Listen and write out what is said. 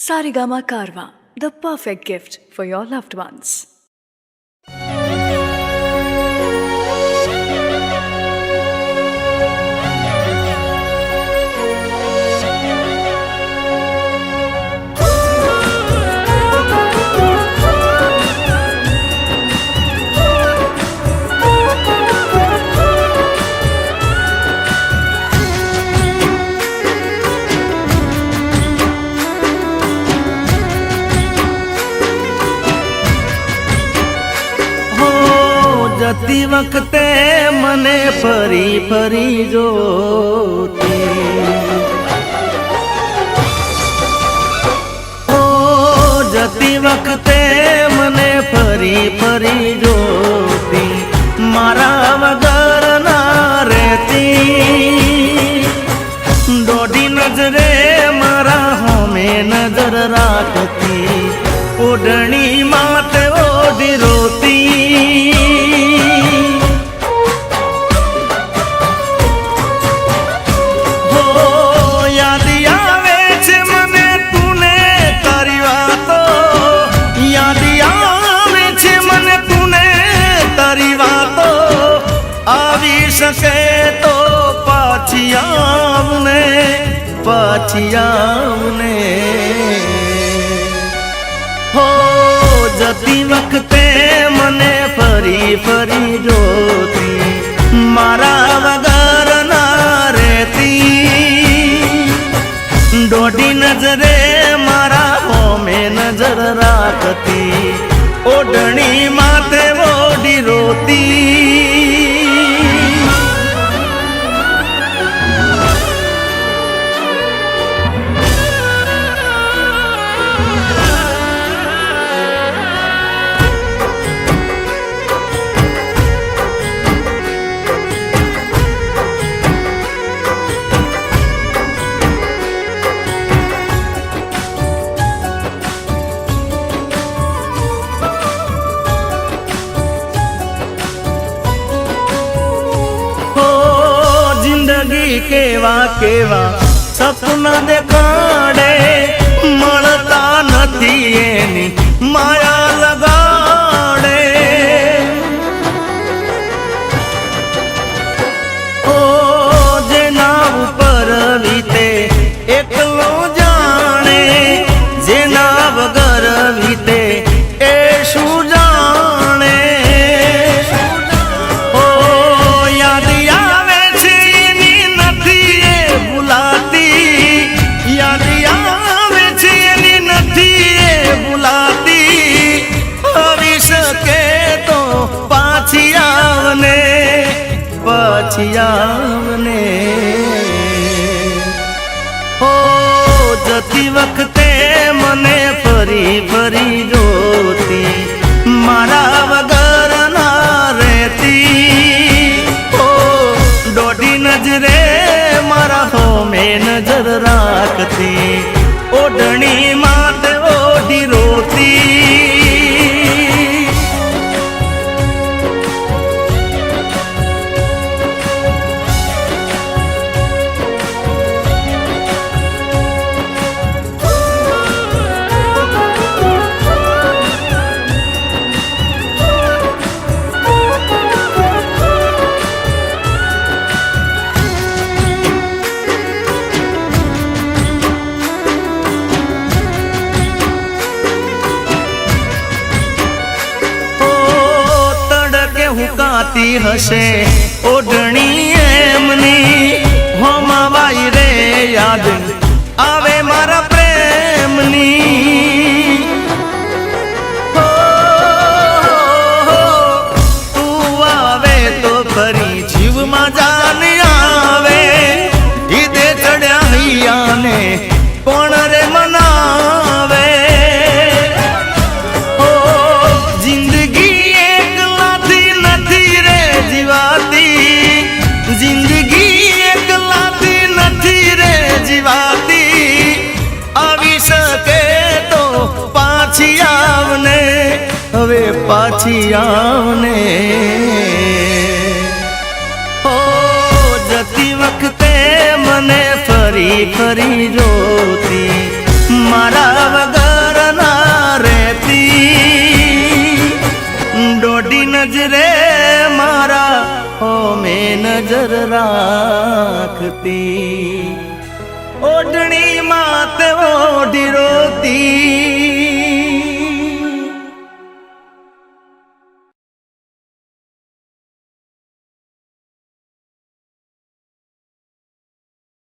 Saregama Karwa, the perfect gift for your loved ones. जती वखते मने फरी फरी जोती ओ जती वखते मने फरी फरी जोती मारा वगर ना रहती दोडी नजरे मारा होमे नजर राखती ओढ़नी माते ओढ़ी रोती सके तो पाछियावने हो जती वखते मने फरी फरी जोती मारा वगर ना रहती दोडी नजरे मारा होमे नजर राखती ओढ़नी माथे ओढ़ी रोती केवा केवा सपना देखाड़े मळता नथी एनी माया लगाड़े ओ जेना ऊपर वीते एकलो जाने जेना वगर वीते ए शू जाने पाछियावने हो जती वखते मने फरी फरी जोती मारा वगर ना रहती हो दोडी नजरे मारा होमे नजर राखती ओढ़नी मात ओढ़ी रोती हुकाती हसे ओढ़नी एमनी होमावाई रे याद आवे मारा प्रेमनी हो तू आवे तो फरी जीव मा जान आवे ईदे चढ़या हैया ने कोण रे मनावे जिंदगी एक लाती नथी रे जीवाती आवी सके तो पाछी आवने हवे पाछी आवने हो जती वखते मने फरी फरी जोती मारा રે મારા ઓ મેં નજર રાખતી, ઓઢણી માત ઓઢી રોતી